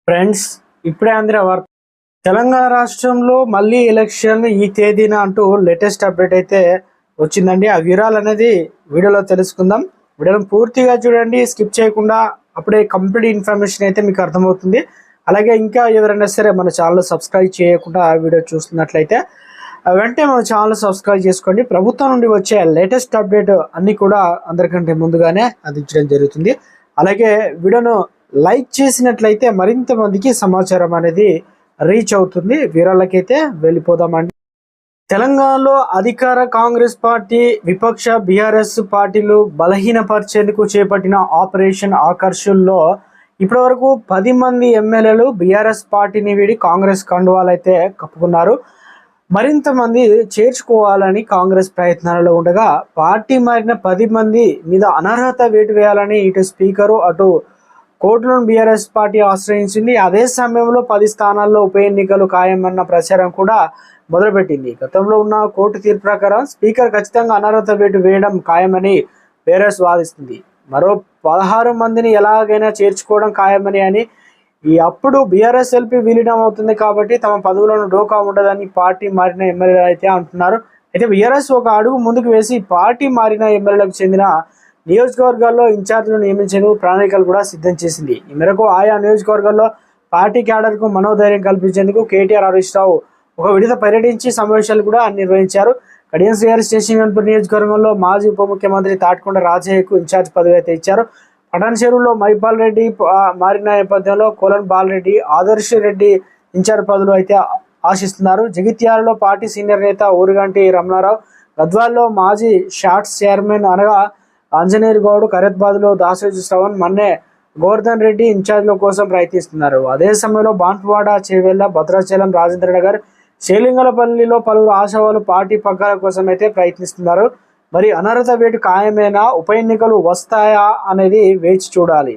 Friends, ఇప్పుడే అందిన వార్త. తెలంగాణ రాష్ట్రంలో మళ్ళీ ఎలక్షన్ ఈ తేదీన అంటూ లేటెస్ట్ అప్డేట్ అయితే వచ్చిందండి. ఆ వివరాలు అనేది వీడియోలో తెలుసుకుందాం. వీడియోని పూర్తిగా చూడండి, స్కిప్ చేయకుండా. అప్పుడే కంప్లీట్ ఇన్ఫర్మేషన్ అయితే మీకు అర్థమవుతుంది. అలాగే ఇంకా ఎవరైనా సరే మన ఛానల్ సబ్స్క్రైబ్ చేయకుండా వీడియో చూస్తున్నట్లయితే వెంటనే మన ఛానల్ సబ్స్క్రైబ్ చేసుకోండి. ప్రభుత్వం నుండి వచ్చే లేటెస్ట్ అప్డేట్ అన్నీ కూడా అందరికంటే ముందుగానే అందించడం జరుగుతుంది. అలాగే వీడియోను లైక్ చేసినట్లయితే మరింత మందికి సమాచారం అనేది రీచ్ అవుతుంది. వివరాలకైతే వెళ్ళిపోదామండి. తెలంగాణలో అధికార కాంగ్రెస్ పార్టీ, విపక్ష బీఆర్ఎస్ పార్టీలు బలహీనపరిచేందుకు చేపట్టిన ఆపరేషన్ ఆకర్షుల్లో ఇప్పటివరకు 10 మంది ఎమ్మెల్యేలు బీఆర్ఎస్ పార్టీని వీడి కాంగ్రెస్ కండువాలు అయితే కప్పుకున్నారు. మరింత మంది చేర్చుకోవాలని కాంగ్రెస్ ప్రయత్నాలలో ఉండగా, పార్టీ మారిన 10 మంది మీద అనర్హత వేటు వేయాలని ఇటు స్పీకరు అటు కోర్టులను బీఆర్ఎస్ పార్టీ ఆశ్రయించింది. అదే సమయంలో 10 స్థానాల్లో ఉప ఎన్నికలు ఖాయమన్న ప్రచారం కూడా మొదలుపెట్టింది. గతంలో ఉన్న కోర్టు తీర్పు ప్రకారం స్పీకర్ ఖచ్చితంగా అనర్హత వేటు వేయడం ఖాయమని బీఆర్ఎస్ వాదిస్తుంది. మరో 16 మందిని ఎలాగైనా చేర్చుకోవడం ఖాయమని అని అప్పుడు బీఆర్ఎస్ ఎల్పీ విలీనం అవుతుంది కాబట్టి తమ పదవులను డోకా ఉండదని పార్టీ మారిన ఎమ్మెల్యేలు అయితే అంటున్నారు. అయితే బీఆర్ఎస్ ఒక అడుగు ముందుకు వేసి పార్టీ మారిన ఎమ్మెల్యేలకు చెందిన నియోజకవర్గాల్లో ఇన్ఛార్జీలు నియమించేందుకు ప్రణాళికలు కూడా సిద్ధం చేసింది. ఈ మేరకు ఆయా నియోజకవర్గాల్లో పార్టీ క్యాడర్కు మనోధైర్యం కల్పించేందుకు కేటీఆర్, హరీష్ రావు ఒక విడత పర్యటించి సమావేశాలు కూడా నిర్వహించారు. కడియం శ్రీహరి స్టేషన్ గన్పూర్ నియోజకవర్గంలో మాజీ ఉప ముఖ్యమంత్రి తాటికొండ రాజయ్యకు ఇన్ఛార్జ్ పదవి అయితే ఇచ్చారు. పటాన్ చెరువులో మైపాల్ రెడ్డి మారిన నేపథ్యంలో కోలన్ బాలరెడ్డి, ఆదర్శ్ రెడ్డి ఇన్ఛార్జ్ పదవులు అయితే ఆశిస్తున్నారు. జగిత్యాలలో పార్టీ సీనియర్ నేత ఊరుగంటి రమణారావు, గద్వాల్లో మాజీ షాట్స్ చైర్మన్ అనగా ఆంజనేయులు గౌడ్, ఖైరతాబాద్లో దాసోజు శ్రవణ్, మన్నే గోవర్ధన్ రెడ్డి ఇన్ఛార్జ్ల కోసం ప్రయత్నిస్తున్నారు. అదే సమయంలో బాన్పువాడ, చేవెళ్ల, భద్రాచలం, రాజేంద్రనగర్, శ్రీలింగలపల్లిలో పలువురు ఆశావాలు పార్టీ పగ్గాల కోసం అయితే ప్రయత్నిస్తున్నారు. మరి అనర్హత వేటు ఖాయమేనా, ఉప ఎన్నికలు వస్తాయా అనేది వేచి చూడాలి.